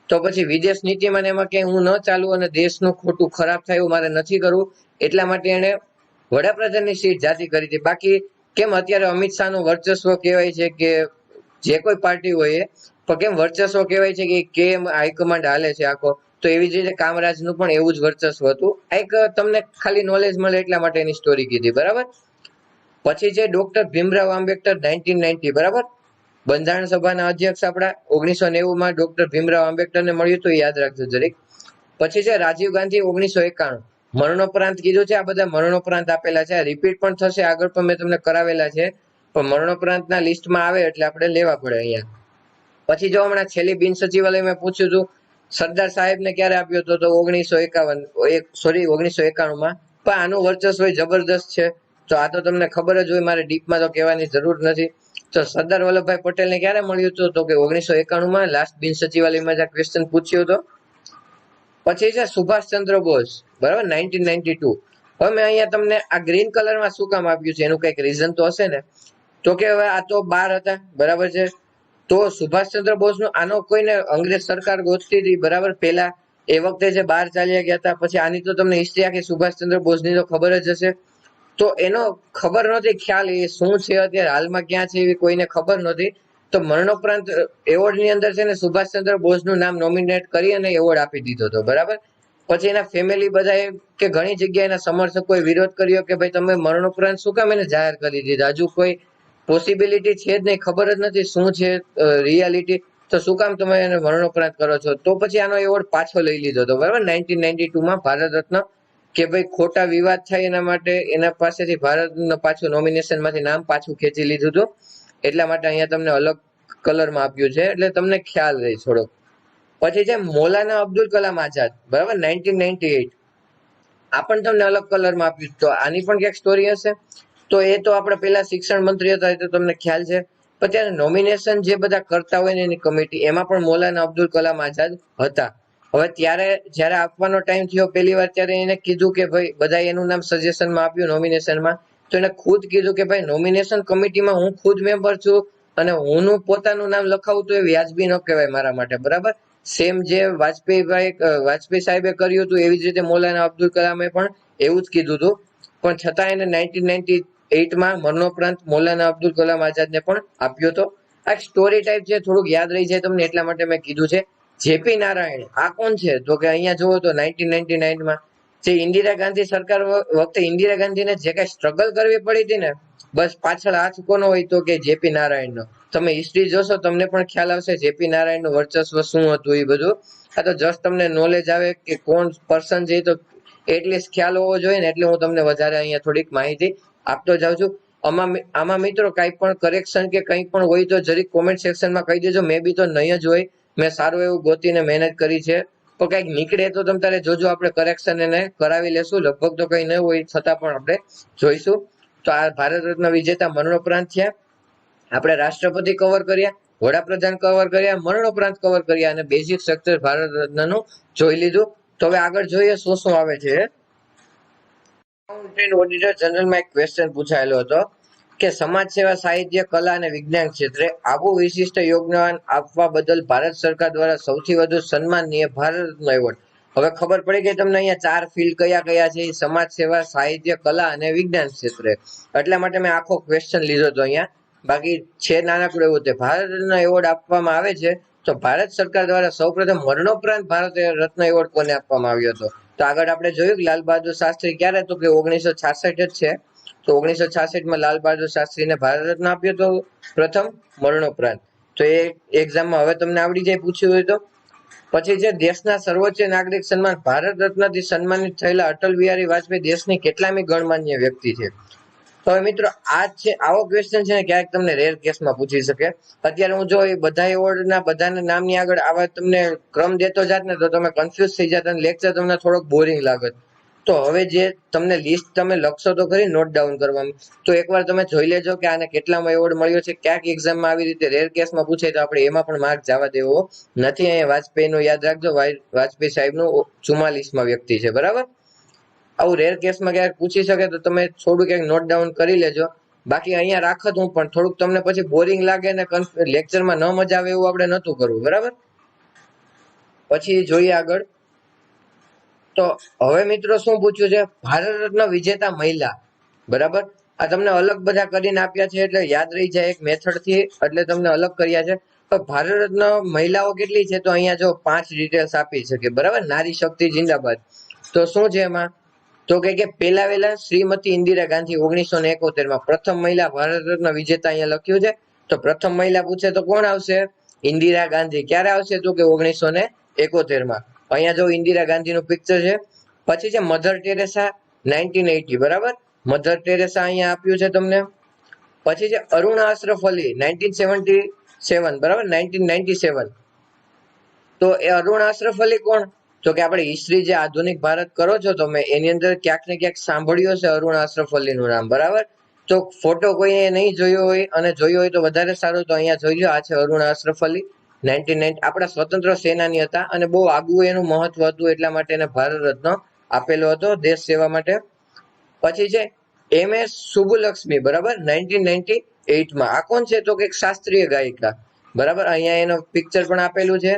તો પછી વિદેશ નીતિમાં એમાં ક્યાંય હું ન ચાલુ અને દેશનું ખોટું ખરાબ થાય એવું મારે નથી કરવું, એટલા માટે એને વડાપ્રધાનની સીટ જાતી કરી હતી. બાકી કેમ અત્યારે અમિત શાહનું વર્ચસ્વ કહેવાય છે કે જે કોઈ પાર્ટી હોય તો કેમ વર્ચસ્વ કહેવાય છે કે કેમ હાઈકમાન્ડ હાલે છે આખો, તો એવી જ રીતે કામરાજનું પણ એવું જ વર્ચસ્વ હતું. એક તમને ખાલી નોલેજ મળે એટલા માટે એની સ્ટોરી કીધી, બરાબર. પછી છે ડોક્ટર ભીમરાવ આંબેડકર 1990, બરાબર. બંધારણ સભાના અધ્યક્ષ આપણા 1990 ડોક્ટર ભીમરાવ આંબેડકરને મળ્યું હતું, યાદ રાખજો જરીક. પછી છે રાજીવ ગાંધી 1991, મરણોપરાંત કીધું છે. આ બધા મરણોપરાંત આપેલા છે, રિપીટ પણ થશે, આગળ પણ મેં તમને કરાવેલા છે, પણ મરણોપરાંતના લિસ્ટમાં આવે એટલે આપણે લેવા પડે અહીંયા. પછી જો હમણાં છેલ્લી બિન સચિવાલય મેં પૂછ્યું હતું સરદાર સાહેબને ક્યારે આપ્યો હતો, તો 1991 પણ આનું વર્ચસ્વ જબરદસ્ત છે, તો આ તો તમને ખબર જ હોય, મારે ડીપમાં તો કહેવાની જરૂર નથી. તો સરદાર વલ્લભભાઈ પટેલને ક્યારે મળ્યું હતું, તો કે 1991 લાસ્ટ બિન સચિવાલયમાં જે ક્વેશ્ચન પૂછ્યો હતો. પછી છે સુભાષચંદ્ર બોઝ, બરાબર, 1992. હવે મેં અહીંયા તમને આ ગ્રીન કલરમાં શું કામ આપ્યું છે, એનું કઈક રીઝન તો હશે ને. તો કે હવે આ તો 12 હતા, બરાબર છે, તો સુભાષચંદ્ર બોઝનું આનો કોઈને અંગ્રેજ સરકાર ગોતતી હતી, બરાબર, પેલા એ વખતે જે 12 ચાલ્યા ગયા હતા. પછી આની તો તમને હિસ્ટ્રી આખી સુભાષચંદ્ર બોઝની તો ખબર જ હશે. તો એનો ખબર નહોતી ખ્યાલ એ શું છે અત્યારે હાલમાં ક્યાં છે એવી કોઈને ખબર નહોતી. તો મરણોપરાંત એવોર્ડ ની અંદર છે ને સુભાષચંદ્ર બોઝનું નામ નોમિનેટ કરી અને એવોર્ડ આપી દીધો હતો, બરાબર. પછી એના ફેમિલી બધાએ કે ઘણી જગ્યાએ એના સમર્થકોએ વિરોધ કર્યો કે ભાઈ તમે મરણોપરાંત શું કામ એને જાહેર કરી દીધા, હજુ કોઈ પોસિબિલિટી છે જ નહીં, ખબર જ નથી શું છે રિયાલિટી, તો શું કામ તમે એને મરણોપરાંત કરો છો. તો પછી આનો એવોર્ડ પાછો લઈ લીધો હતો, બરાબર, 1992 ભારત રત્ન, કે ભાઈ ખોટા વિવાદ થાય એના માટે એના પાસેથી ભારત પાછું નોમિનેશન માંથી નામ પાછું ખેંચી લીધું હતું, એટલા માટે અહીંયા તમને અલગ કલરમાં આપ્યું છે, એટલે તમને ખ્યાલ રહે થોડો. પછી છે મૌલાના અબ્દુલ કલામ આઝાદ, બરાબર, 1998, આ પણ તમને અલગ કલરમાં આપ્યું. તો આની પણ ક્યાંક સ્ટોરી હશે. તો એ તો આપણે પેલા શિક્ષણ મંત્રી હતા, એ તો તમને ખ્યાલ છે. પણ ત્યારે નોમિનેશન જે બધા કરતા હોય ને એની કમિટી, એમાં પણ મૌલાના અબ્દુલ કલામ આઝાદ હતા. હવે ત્યારે જયારે આપવાનો ટાઈમ થયો પહેલી વાર, ત્યારે એને કીધું કે ભાઈ બધા એનું નામ સજેશનમાં આપ્યું નોમિનેશનમાં, તો એને ખુદ કીધું કે ભાઈ નોમિનેશન કમિટીમાં હું ખુદ મેમ્બર છું અને હું પોતાનું નામ લખાવું તો એ વ્યાજબી ન કહેવાય મારા માટે, બરાબર. સેમ જે વાજપેયી સાહેબે કર્યું હતું એવી જ રીતે મૌલાના અબ્દુલ કલામે પણ એવું જ કીધું હતું. પણ છતાં એને 1998 મરણોપરાંત મૌલાના અબ્દુલ કલામ આઝાદને પણ આપ્યો હતો. આ સ્ટોરી ટાઈપ છે, થોડુંક યાદ રહી જાય તમને એટલા માટે મેં કીધું છે. જેપી નારાયણ આ કોણ છે, તો કે અહીંયા જુઓ તો 1999 જે ઇન્દિરા ગાંધી સરકાર વખતે ઇન્દિરા ગાંધીને જે કઈ સ્ટ્રગલ કરવી પડી હતી ને, બસ પાછળ હાથ કોનો હોય તો કે જેપી નારાયણનો. તમે હિસ્ટ્રી જોશો તમને પણ ખ્યાલ આવશે જેપી નારાયણનું વર્ચસ્વ શું હતું એ બધું. આ તો જસ્ટ તમને નોલેજ આવે કે કોણ પર્સન છે, તો એટલીસ્ટ ખ્યાલ હોવો જોઈએ ને, એટલે હું તમને વધારે અહીંયા થોડીક માહિતી આપતો જાઉં છું. આમાં મિત્રો કઈ પણ કરેક્શન કે કંઈ પણ હોય તો જરીક કોમેન્ટ સેક્શનમાં કહી દેજો. મે બી તો નહીં જ હોય, મેં સારું એવું ગોતીને મહેનત કરી છે, તો કંઈક નીકળે તો તમે તારે જોજો, આપણે કરેક્શન એને કરાવી લેશું. લગભગ તો કંઈ ન હોય છતાં પણ આપણે જોઈશું. તો આ ભારત રત્ન વિજેતા મરણોપરાંત થયા. આપણે રાષ્ટ્રપતિ કવર કર્યા, વડાપ્રધાન કવર કર્યા, મરણોપરાંત કવર કર્યા અને બેઝિક સ્ટ્રક્ચર ભારત રત્નનું જોઈ લીધું. તો હવે આગળ જોઈએ શું શું આવે છે. એકાઉન્ટન્ટ ઓડિટર જનરલમાં એક ક્વેશ્ચન પૂછાયેલો હતો કે સમાજ સેવા, સાહિત્ય, કલા અને વિજ્ઞાન ક્ષેત્રે આવું વિશિષ્ટ યોગદાન આપવા બદલ ભારત સરકાર દ્વારા સૌથી વધુ સન્માનનીય ભારત રત્ન એવોર્ડ. હવે ખબર પડી ગઈ તમને અહીંયા 4 ફિલ્ડ કયા કયા છે, સમાજ સેવા, સાહિત્ય, કલા અને વિજ્ઞાન ક્ષેત્રે. એટલા માટે મેં આખો ક્વેશ્ચન લીધો હતો અહીંયા. બાકી છે નાનકડું એવું છે. ભારત રત્ન એવોર્ડ આપવામાં આવે છે તો ભારત સરકાર દ્વારા સૌપ્રથમ મરણોપરાંત ભારત રત્ન એવોર્ડ કોને આપવામાં આવ્યો હતો. તો આગળ આપણે જોયું કે લાલ બહાદુર શાસ્ત્રી ક્યારે, તો કે 1966 જ છે. તો 1966 લાલ બહાદુર શાસ્ત્રીને ભારત રત્ન આપ્યો હતો પ્રથમ, મરણોપરાંત. તો એ એક્ઝામમાં હવે તમને આવડી જાય પૂછ્યું હોય તો. પછી છે દેશના સર્વોચ્ચ નાગરિક સન્માન ભારત રત્નથી સન્માનિત થયેલા અટલ બિહારી વાજપેયી દેશની કેટલામી ગણમાન્ય વ્યક્તિ છે. તો હવે મિત્રો આ છે, આવો ક્વેશ્ચન છે ને ક્યારેક તમને રેર કેસમાં પૂછી શકે. અત્યારે હું જો એ બધા એવોર્ડના બધાના નામની આગળ આવા તમને ક્રમ દેતો જાત ને તો તમે કન્ફ્યુઝ થઈ જાત અને લેક્ચર તમને થોડોક બોરિંગ લાગત. તો હવે જે તમને લિસ્ટ તમે લખશો તો ખરી નોટ ડાઉન કરવામાં, તો એકવાર તમે જોઈ લેજો કે આને કેટલામાં એવોર્ડ મળ્યો છે. ક્યાંક એક્ઝામમાં આવી રીતે રેર કેસમાં પૂછે તો આપણે એમાં પણ માર્ક જવા દેવો નથી. અહીંયા વાજપેયીનું યાદ રાખજો, વાજપેયી સાહેબનું 44માં વ્યક્તિ છે, બરાબર. આવું રેર કેસમાં ક્યાંક પૂછી શકે તો તમે થોડું ક્યાંક નોટ ડાઉન કરી લેજો. બાકી અહીંયા રાખત હું, પણ થોડુંક તમને પછી બોરિંગ લાગે ને લેક્ચરમાં ન મજા આવે એવું આપણે નહોતું કરવું, બરાબર. પછી જોઈએ આગળ. તો હવે મિત્રો શું પૂછ્યું છે, ભારત રત્ન વિજેતા મહિલા, બરાબર. આ તમને અલગ બધા કરીને આપ્યા છે એટલે યાદ રહી જાય એક મેથડ થી, એટલે તમને અલગ કર્યા છે. તો ભારત રત્ન મહિલાઓ કેટલી છે, તો અહીંયા જો 5 ડિટેલ્સ આપી છે, બરાબર. નારી શક્તિ જિંદાબાદ. તો શું છે એમાં, તો કે પેલા શ્રીમતી ઇન્દિરા ગાંધી 1971 પ્રથમ મહિલા ભારત રત્ન વિજેતા અહીંયા લખ્યું છે. તો પ્રથમ મહિલા પૂછે તો કોણ આવશે? ઇન્દિરા ગાંધી. ક્યારે આવશે? તો કે 1971 માં. અહીંયા જો ઇન્દિરા ગાંધીનું પિક્ચર છે. પછી છે મધર ટેરેસા 1980, બરાબર. મધર ટેરેસા અહીંયા આપ્યું છે તમને. પછી છે અરુણા અશરફ અલી 1977, બરાબર, 1997. તો એ અરુણા અશરફ અલી કોણ? તો કે આપણે હિસ્ટ્રી જે આધુનિક ભારત કરો છો તમે એની અંદર ક્યાંક ને ક્યાંક સાંભળ્યો છે અરુણા અશરફ અલીનું નામ, બરાબર. તો ફોટો કોઈએ નહીં જોયો હોય અને જોયો હોય તો વધારે સારું, તો અહીંયા જોઈ લો. આ છે અરુણા અશરફ અલી 1990. આપણા સ્વતંત્ર સેનાની હતા અને બહુ આગવું એનું મહત્વ હતું, એટલા માટે એને ભારત રત્ન આપેલો હતો દેશ સેવા માટે. પછી છે MS સુબ્બુલક્ષ્મી, બરાબર, 1998 માં. આ કોણ છે? તો કે શાસ્ત્રીય ગાયિકા, બરાબર. અહીંયા એનો પિક્ચર પણ આપેલું છે.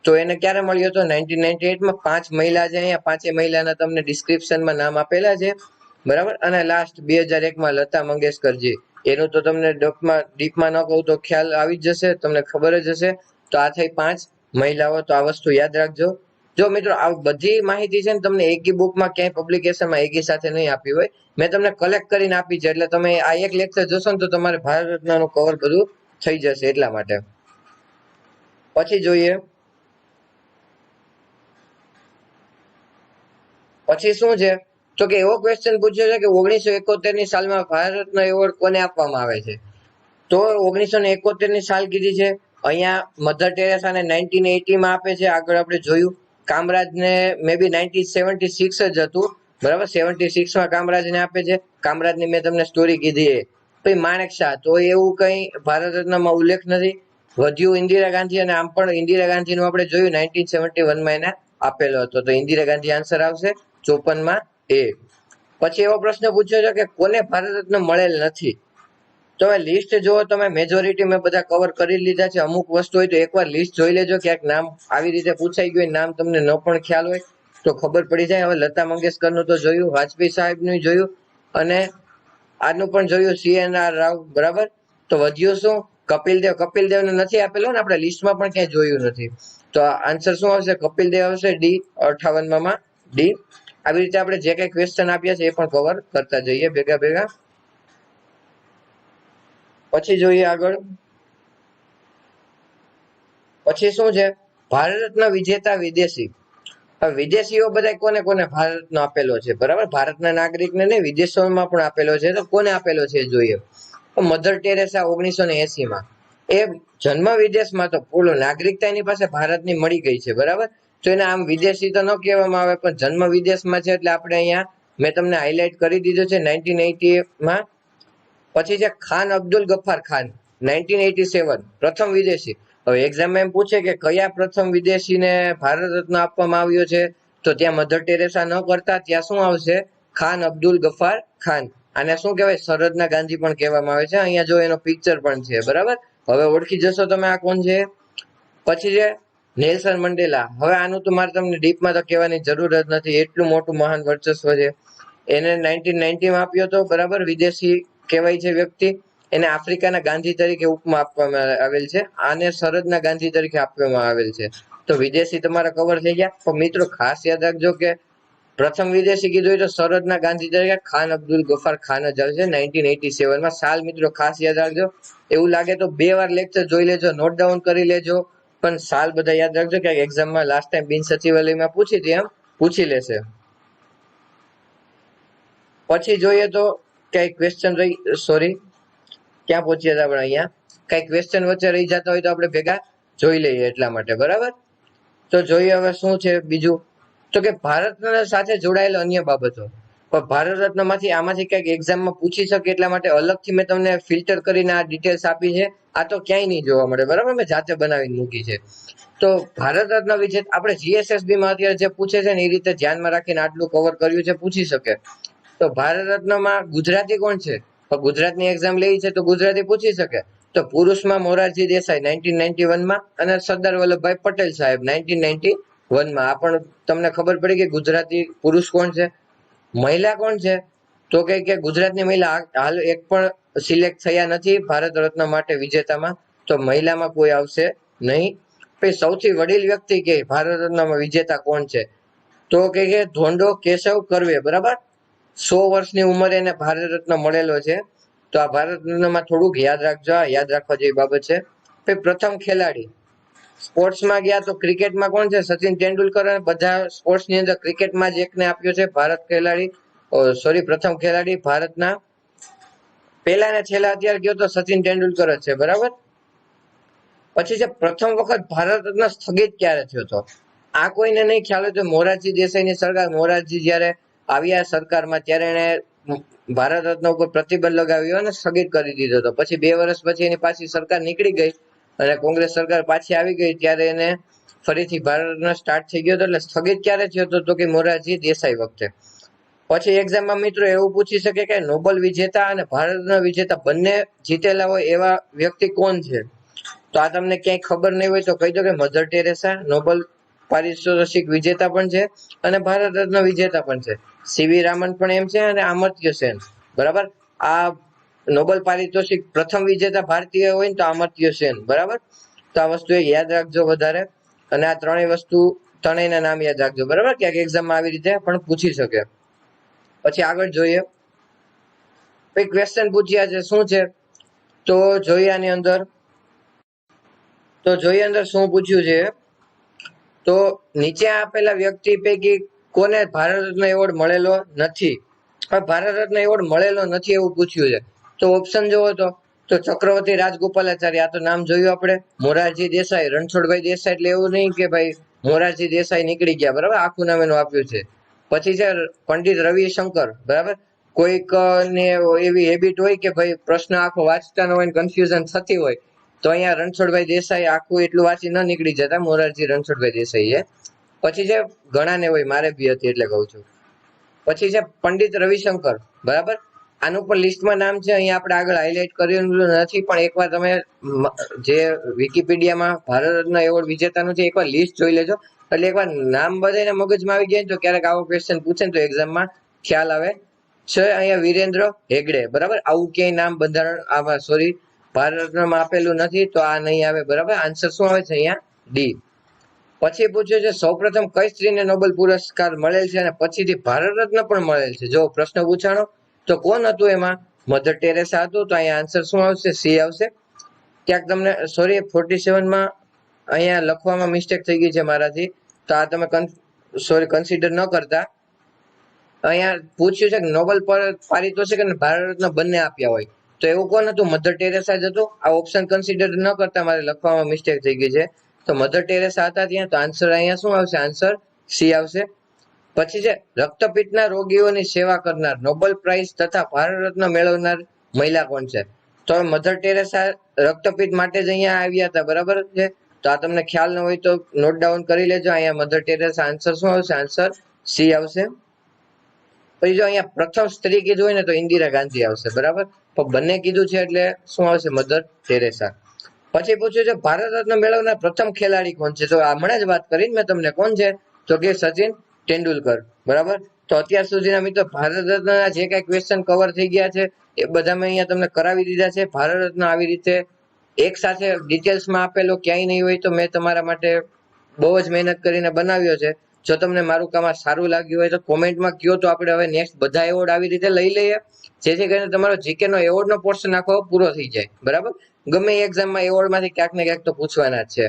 તો એને ક્યારે મળ્યો હતો? 1998 માં. 5 મહિલા છે અહીંયા. 5 મહિલાના તમને ડિસ્ક્રિપ્શનમાં નામ આપેલા છે, બરાબર. અને લાસ્ટ 2001 માં લતા મંગેશકરજી. એનું તો તમને ડીપમાં ન કહું તો ખ્યાલ આવી જ જશે, તમને ખબર જ હશે. તો આ થઈ 5 મહિલાઓ. તો આ વસ્તુ યાદ રાખજો. જો મિત્રો આ બધી માહિતી છે ને તમને એકી બુકમાં ક્યાંય પબ્લિકેશનમાં એકી સાથે નહીં આપી હોય, મેં તમને કલેક્ટ કરીને આપી છે. એટલે તમે આ એક લેક્ચર જોશો ને તો તમારે ભારત રત્નનું કવર બધું થઈ જશે, એટલા માટે. પછી જોઈએ, પછી શું છે? તો કે એવો ક્વેશ્ચન પૂછ્યો છે કે 1971 ની સાલમાં ભારત રત્ન એવોર્ડ કોને આપવામાં આવે છે? તો 1971 ની સાલ કીધી છે. અહીંયા મધર ટેરેસાને 1980 માં આપે છે. આગળ આપણે જોયું. કામરાજને મે બી 1976 જ હતું, બરાબર. 76 માં કામરાજને આપે છે. કામરાજની મેં તમને સ્ટોરી કીધી. પછી માણેક શાહ, તો એવું કઈ ભારત રત્નમાં ઉલ્લેખ નથી. વધ્યું ઇન્દિરા ગાંધી, અને આમ પણ ઇન્દિરા ગાંધીનું આપણે જોયું 1971 માં એને આપેલો હતો. તો ઇન્દિરા ગાંધી આન્સર આવશે 54 માં એ. પછી એવો પ્રશ્ન પૂછ્યો છે કે કોને ભારત રત્ન મળેલ નથી? તો હવે લિસ્ટ જુઓ તમે, મેજોરિટી મેં બધા કવર કરી લીધા છે. અમુક વસ્તુ હોય તો એકવાર લિસ્ટ જોઈ લેજો, ક્યાંક નામ આવી રીતે પૂછાઈ ગયું, નામ તમને ન પણ ખ્યાલ હોય તો ખબર પડી જાય. હવે લતા મંગેશકરનું તો જોયું, વાજપેયી સાહેબનું જોયું, અને આનું પણ જોયું, CNR રાવ, બરાબર. તો વધ્યું શું? કપિલ દેવને નથી આપેલો ને આપણે લિસ્ટમાં, પણ ક્યાંય જોયું નથી. તો આન્સર શું આવશે? કપિલ દેવ આવશે, ડી 58 માં ડી. આવી રીતે આપણે જે કઈ ક્વેશ્ચન આપ્યા છે એ પણ કવર કરતા જઈએ ભેગા ભેગા. પછી જોઈએ આગળ. પછી શું છે? ભારત રત્ન વિજેતા વિદેશી. વિદેશીઓ બધા કોને કોને ભારત રત્ન આપેલો છે? બરાબર, ભારતના નાગરિકને નહીં, વિદેશોમાં પણ આપેલો છે. તો કોને આપેલો છે જોઈએ. મધર ટેરેસા 1980 માં. એ જન્મ વિદેશમાં, તો પૂરું નાગરિકતા એની પાસે ભારતની મળી ગઈ છે, બરાબર. તો એને આમ વિદેશી તો ન કહેવામાં આવે, પણ જન્મ વિદેશમાં છે એટલે આપણે અહીંયા મેં તમને હાઇલાઇટ કરી દીધું છે 1980 માં. પછી છે ખાન અબ્દુલ ગફાર ખાન 1987, પ્રથમ વિદેશી. હવે એક્ઝામમાં એમ પૂછે કે કયા પ્રથમ વિદેશીને ભારત રત્ન આપવામાં આવ્યો છે, તો ત્યાં મધર ટેરેસા ન કરતા ત્યાં શું આવશે? ખાન અબ્દુલ ગફાર ખાન. આને શું કહેવાય? સરહદના ગાંધી પણ કહેવામાં આવે છે. અહીંયા જો એનો પિક્ચર પણ છે, બરાબર. હવે ઓળખી જશો તમે આ કોણ છે. પછી છે નેલ્સન મંડેલા. હવે આનું તો મારે તમને ડીપમાં તો કહેવાની જરૂર જ નથી, એટલું મોટું મહાન વર્ચસ્વ છે. એને 1990 માં આપ્યો હતો, બરાબર. વિદેશી કહેવાય છે વ્યક્તિ. એને આફ્રિકાના ગાંધી તરીકે ઉપમા આપવામાં આવેલ છે. આને સરહદના ગાંધી તરીકે આપવામાં આવેલ છે. તો વિદેશી તમારા કવર થઈ ગયા. પણ મિત્રો ખાસ યાદ રાખજો કે પ્રથમ વિદેશી કીધું હોય તો સરહદના ગાંધી તરીકે ખાન અબ્દુલ ગફાર ખાન જ આવશે 1987 માં. સાલ મિત્રો ખાસ યાદ રાખજો. એવું લાગે તો 2 વાર લેક્ચર જોઈ લેજો, નોટ ડાઉન કરી લેજો, પણ સાલ બધા યાદ રાખજો કે એક્ઝામમાં લાસ્ટ ટાઈમ બિન સચિવાલયમાં પૂછી હતી એમ પૂછી લેશે. પછી જોઈએ તો કઈ ક્વેશ્ચન રહી, સોરી ક્યાં પહોંચ્યા હતા આપણે? અહીંયા કઈ ક્વેશ્ચન વચ્ચે રહી જતા હોય તો આપણે ભેગા જોઈ લઈએ, એટલા માટે, બરાબર. તો જોઈએ હવે શું છે બીજું. તો કે ભારત સાથે જોડાયેલ અન્ય બાબતો. પણ ભારત રત્નમાંથી આમાંથી કઈક એક્ઝામમાં પૂછી શકે એટલા માટે અલગથી મેં તમને ફિલ્ટર કરીને આ ડિટેલ્સ આપી છે. આ તો ક્યાંય નહીં જોવા મળે, બરાબર. મેં જાતે બનાવીને મૂકી છે. તો ભારત રત્ન વિશે આપણે GSSB માં અત્યારે જે પૂછે છે ને એ રીતે ધ્યાનમાં રાખીને આટલું કવર કર્યું છે, પૂછી શકે. તો ભારત રત્નમાં ગુજરાતી કોણ છે? તો ગુજરાતની એક્ઝામ લેવી છે તો ગુજરાતી પૂછી શકે. તો પુરુષમાં મોરારજી દેસાઈ 1991 માં, અને સરદાર વલ્લભભાઈ પટેલ સાહેબ 1991 માં. આ પણ તમને ખબર પડી કે ગુજરાતી પુરુષ કોણ છે. મહિલા કોણ છે? તો કે ગુજરાતની મહિલા હાલ એક પણ સિલેક્ટ થયા નથી ભારત રત્ન માટે વિજેતામાં. તો મહિલામાં કોઈ આવશે નહીં. પછી સૌથી વડીલ વ્યક્તિ કે ભારત રત્નમાં વિજેતા કોણ છે? તો કે ધોંડો કેશવ કર્વે, બરાબર. 100 વર્ષની ઉંમરે એને ભારત રત્ન મળેલો છે. તો આ ભારત રત્નમાં થોડુંક યાદ રાખજો, યાદ રાખવા જેવી બાબત છે. પછી પ્રથમ ખેલાડી સ્પોર્ટ્સમાં ગયા તો ક્રિકેટમાં કોણ છે? સચિન તેંડુલકર. અને બધા સ્પોર્ટ્સની અંદર ક્રિકેટમાં જ એકને આપ્યો છે ભારત ખેલાડી, સોરી પ્રથમ ખેલાડી ભારતના. પહેલા ને છેલ્લા અત્યારે ગયો તો સચિન તેંડુલકર જ છે, બરાબર. પછી છે પ્રથમ વખત ભારત રત્ન સ્થગિત ક્યારે થયો હતો? આ કોઈને નહીં ખ્યાલ હોય તો મોરારજી દેસાઈની સરકાર, મોરારજી જ્યારે આવ્યા સરકારમાં ત્યારે એને ભારત રત્ન ઉપર પ્રતિબંધ લગાવ્યો અને સ્થગિત કરી દીધો હતો. પછી 2 વર્ષ પછી એની પાછી સરકાર નીકળી ગઈ અને કોંગ્રેસ સરકાર પાછી આવી ગઈ ત્યારે એને ફરીથી ભારત રત્ન સ્ટાર્ટ થઈ ગયો હતો. એટલે સ્થગિત ક્યારે થયો હતો? તો કે મોરારજી દેસાઈ વખતે. પછી એક્ઝામમાં મિત્રો એવું પૂછી શકે કે નોબેલ વિજેતા અને ભારત રત્ન વિજેતા બંને જીતેલા હોય એવા વ્યક્તિ કોણ છે? તો આ તમને ક્યાંય ખબર નહીં હોય તો કહી દો કે મધર ટેરેસા નોબેલ પારિતોષિક વિજેતા પણ છે અને ભારત રત્ન વિજેતા પણ છે. સીવી રામન પણ એમ છે અને અમર્ત્ય સેન, બરાબર. આ નોબેલ પારિતોષિક પ્રથમ વિજેતા ભારતીય હોય ને તો અમર્ત્ય સેન, બરાબર. તો આ વસ્તુ યાદ રાખજો વધારે. અને આ ત્રણેયના નામ યાદ રાખજો, બરાબર. ક્યાંક એક્ઝામમાં આવી રીતે પણ પૂછી શકે. પછી આગળ જોઈએ, એક ક્વેશ્ચન પૂછ્યા છે, શું છે? તો જોઈએ આની અંદર, શું પૂછ્યું છે. તો નીચે આપેલા વ્યક્તિ પૈકી કોને ભારત રત્ન એવોર્ડ મળેલો નથી? ભારત રત્ન એવોર્ડ મળેલો નથી એવું પૂછ્યું છે. તો ઓપ્શન જોવો તો ચક્રવર્તી રાજગોપાલાચારી, આ તો નામ જોયું આપણે. મોરારજી દેસાઈ, રણછોડભાઈ દેસાઈ, એટલે એવું નહીં કે ભાઈ મોરારજી દેસાઈ નીકળી ગયા, બરાબર. આખું નામ એનું આપ્યું છે. પછી છે પંડિત રવિશંકર, બરાબર. કોઈક ને એવી હેબિટ હોય કે ભાઈ પ્રશ્ન આખો વાંચતા ન હોય, કન્ફ્યુઝન થતી હોય, તો અહીંયા રણછોડભાઈ દેસાઈ આખું એટલું વાંચી ન નીકળી જતા, મોરારજી રણછોડભાઈ દેસાઈ છે. પછી છે ઘણાને હોય, મારે બી હતી એટલે કહું છું. પછી છે પંડિત રવિશંકર, બરાબર. આનું પણ લિસ્ટમાં નામ છે, અહીંયા આપણે આગળ હાઇલાઇટ કરેલું નથી, પણ એકવાર તમે જે વિકિપીડિયામાં ભારત રત્ન એવોર્ડ વિજેતાનું છે એકવાર લિસ્ટ જોઈ લેજો, એટલે એકવાર નામ બધાને મગજમાં આવી ગયા તો ક્યારેક આવો ક્વેશ્ચન પૂછે ને તો એક્ઝામમાં ખ્યાલ આવે છે. અહીંયા વિરેન્દ્ર હેગડે, બરાબર. આવું ક્યાંય નામ બંધારણ આવા સોરી ભારત રત્નમાં આપેલું નથી, તો આ નહીં આવે, બરાબર. આન્સર શું આવે છે અહીંયા? ડી. પછી પૂછ્યું છે સૌપ્રથમ કઈ સ્ત્રીને નોબેલ પુરસ્કાર મળેલ છે અને પછીથી ભારત રત્ન પણ મળેલ છે? જો પ્રશ્ન પૂછાણો તો કોણ હતું એમાં? મધર ટેરેસા હતું. તો અહીંયા આન્સર શું આવશે? સી આવશે. ક્યાંક તમને સોરી 47માં અહીંયા લખવામાં મિસ્ટેક થઈ ગઈ છે મારાથી, તો આ તમે સોરી કન્સિડર ન કરતા. અહીંયા પૂછ્યું છે કે નોબેલ પારિતોષિક અને ભારત રત્ન બંને આપ્યા હોય, તો એવું કોણ હતું? મધર ટેરેસા જ હતું. આ ઓપ્શન કન્સિડર ન કરતા મારે લખવામાં મિસ્ટેક થઈ ગઈ છે, તો મધર ટેરેસા હતા ત્યાં. તો આન્સર અહીંયા શું આવશે? આન્સર સી આવશે. પછી છે રક્તપિત્તના રોગીઓની સેવા કરનાર, નોબેલ પ્રાઇઝ તથા ભારત રત્ન મેળવનાર મહિલા કોણ છે? તો મધર ટેરેસા રક્તપિત્ત માટે જ અહીંયા આવ્યા હતા, બરાબર છે. તો આ તમને ખ્યાલ ન હોય તો નોટ ડાઉન કરી લેજો. અહીંયા મધર ટેરેસા, આન્સર શું આવશે? આન્સર સી આવશે. પછી જો અહીંયા પ્રથમ સ્ત્રી કીધું હોય ને તો ઇન્દિરા ગાંધી આવશે, બરાબર. પણ બંને કીધું છે એટલે શું આવશે? Mother Teresa. પછી પૂછ્યું છે ભારત રત્ન મેળવનાર પ્રથમ ખેલાડી કોણ છે? તો હમણાં જ વાત કરી મેં તમને, કોણ છે? તો કે સચિન તેંડુલકર, બરાબર. તો અત્યાર સુધીના મિત્રો ભારત રત્નના જે કઈ ક્વેશ્ચન કવર થઈ ગયા છે એ બધા મેં અહીંયા તમને કરાવી દીધા છે. ભારત રત્ન આવી રીતે એક સાથે ડિટેલ્સમાં આપેલો ક્યાંય નહીં હોય, તો મેં તમારા માટે બહુ જ મહેનત કરીને બનાવ્યો છે. જો તમને મારું કામ સારું લાગ્યું હોય તો કોમેન્ટમાં કહો, તો આપણે હવે નેક્સ્ટ બધા એવોર્ડ આવી રીતે લઈ લઈએ, જેથી કરીને તમારો જીકે નો એવોર્ડનો પોર્શન આખો પૂરો થઈ જાય, બરાબર. ગમે એક્ઝામમાં એવોર્ડમાંથી ક્યાંક ને ક્યાંક તો પૂછવાના જ છે.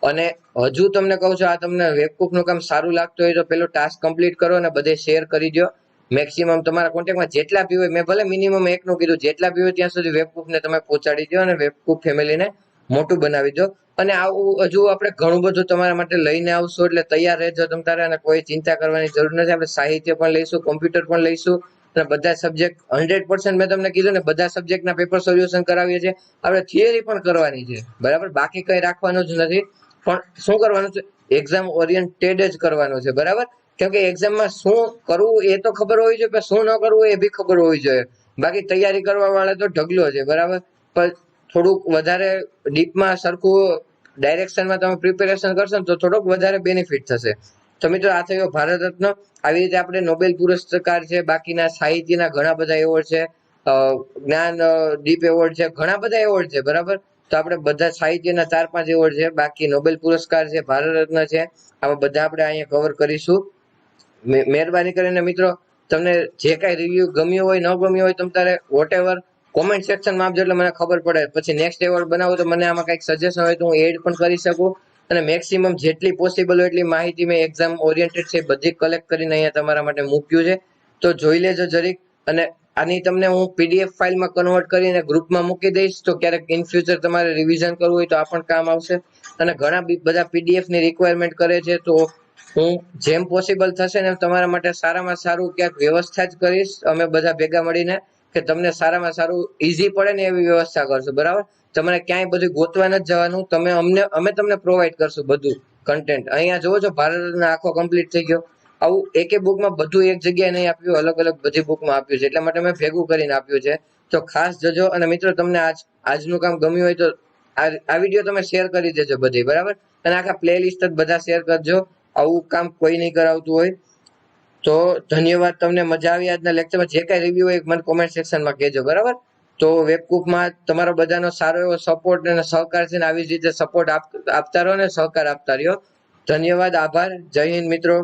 અને હજુ તમને કહું છું, આ તમને વેબકૂફનું કામ સારું લાગતું હોય તો પેલો ટાસ્ક કમ્પ્લીટ કરો અને બધે શેર કરી દો. મેક્સિમમ તમારા કોન્ટેક્ટમાં જેટલા બી હોય, મેં ભલે મિનિમમ એકનું કીધું, જેટલા બી હોય ત્યાં સુધી વેબકૂફને તમે પહોંચાડી દો અને વેબકૂફ ફેમિલીને મોટું બનાવી દો. અને આવું હજુ આપણે ઘણું બધું તમારા માટે લઈને આવશું, એટલે તૈયાર રહેજો તમ તારે. અને કોઈ ચિંતા કરવાની જરૂર નથી. આપણે સાહિત્ય પણ લઈશું, કોમ્પ્યુટર પણ લઈશું, અને બધા સબ્જેક્ટ 100% મેં તમને કીધું ને, બધા સબ્જેક્ટના પેપર સોલ્યુશન કરાવીએ છીએ. આપણે થિયરી પણ કરવાની છે, બરાબર. બાકી કઈ રાખવાનું જ નથી. પણ શું કરવાનું છે? એક્ઝામ ઓરિએન્ટેડ જ કરવાનું છે, બરાબર. કેમ કે એક્ઝામમાં શું કરવું એ તો ખબર હોવી જોઈએ, પણ શું ન કરવું એ બી ખબર હોવી જોઈએ. બાકી તૈયારી કરવા વાળા તો ઢગલો છે, બરાબર. પણ થોડુંક વધારે ડીપમાં સરખું ડાયરેક્શનમાં તમે પ્રિપેરેશન કરશો ને તો થોડોક વધારે બેનિફિટ થશે. તો મિત્રો આ થયો ભારત રત્ન. આવી રીતે આપણે નોબેલ પુરસ્કાર છે, બાકીના સાહિત્યના ઘણા બધા એવોર્ડ છે, જ્ઞાન દીપ એવોર્ડ છે, ઘણા બધા એવોર્ડ છે, બરાબર. તો આપણે બધા સાહિત્યના 4-5 એવોર્ડ છે, બાકી નોબેલ પુરસ્કાર છે, ભારત રત્ન છે, આવા બધા આપણે અહીંયા કવર કરીશું. મહેરબાની કરીને મિત્રો તમને જે કાંઈ રિવ્યુ ગમ્યું હોય ન ગમ્યું હોય તમ તારે વોટ એવર કોમેન્ટ સેક્શનમાં આપજો એટલે મને ખબર પડે. પછી નેક્સ્ટ એવોર્ડ બનાવો તો મને આમાં કંઈક સજેશન હોય તો હું એડ પણ કરી શકું. અને મેક્સિમમ જેટલી પોસિબલ હોય એટલી માહિતી મેં એક્ઝામ ઓરિએન્ટેડ છે બધી કલેક્ટ કરીને અહીંયા તમારા માટે મૂક્યું છે. તો જોઈ લેજો જરીક. અને આની તમને હું પીડીએફ ફાઇલમાં કન્વર્ટ કરીને ગ્રુપમાં મૂકી દઈશ. તો ક્યારેક ઇન ફ્યુચર તમારે રિવિઝન કરવું હોય તો આ પણ કામ આવશે. અને ઘણા બધા પીડીએફ ની રિક્વાયરમેન્ટ કરે છે, તો હું જેમ પોસિબલ થશે ને તમારા માટે સારામાં સારું ક્યાંક વ્યવસ્થા જ કરીશ અમે બધા ભેગા મળીને, કે તમને સારામાં સારું ઈઝી પડે ને એવી વ્યવસ્થા કરશું. બરાબર, તમારે ક્યાંય બધું ગોતવા નથી જવાનું. અમે તમને પ્રોવાઈડ કરશું બધું કન્ટેન્ટ. અહીંયા જોવો છો ભારત આખો કમ્પ્લીટ થઈ ગયો. આવું એક બુકમાં બધું એક જગ્યાએ નહીં આપ્યું, અલગ અલગ બધી બુકમાં આપ્યું છે. એટલા માટે મેં ભેગું કરીને આપ્યું છે. તો ખાસ જજો. અને મિત્રો તમને આજનું કામ ગમ્યું હોય તો આ વિડીયો તમે શેર કરી દેજો બધી. બરાબર, અને આખા પ્લે લિસ્ટ જ બધા શેર કરજો. આવું કામ કોઈ નહીં કરાવતું હોય. તો ધન્યવાદ. તમને મજા આવી આજના લેક્ચરમાં? જે કઈ રિવ્યુ હોય મને કોમેન્ટ સેક્શનમાં કહેજો. બરાબર, તો વેબકૂપમાં તમારો બધાનો સારો એવો સપોર્ટ અને સહકાર છે ને આવી જ રીતે સપોર્ટ આપતા રહો ને સહકાર આપતા રહ્યો. ધન્યવાદ, આભાર, જય હિન્દ મિત્રો.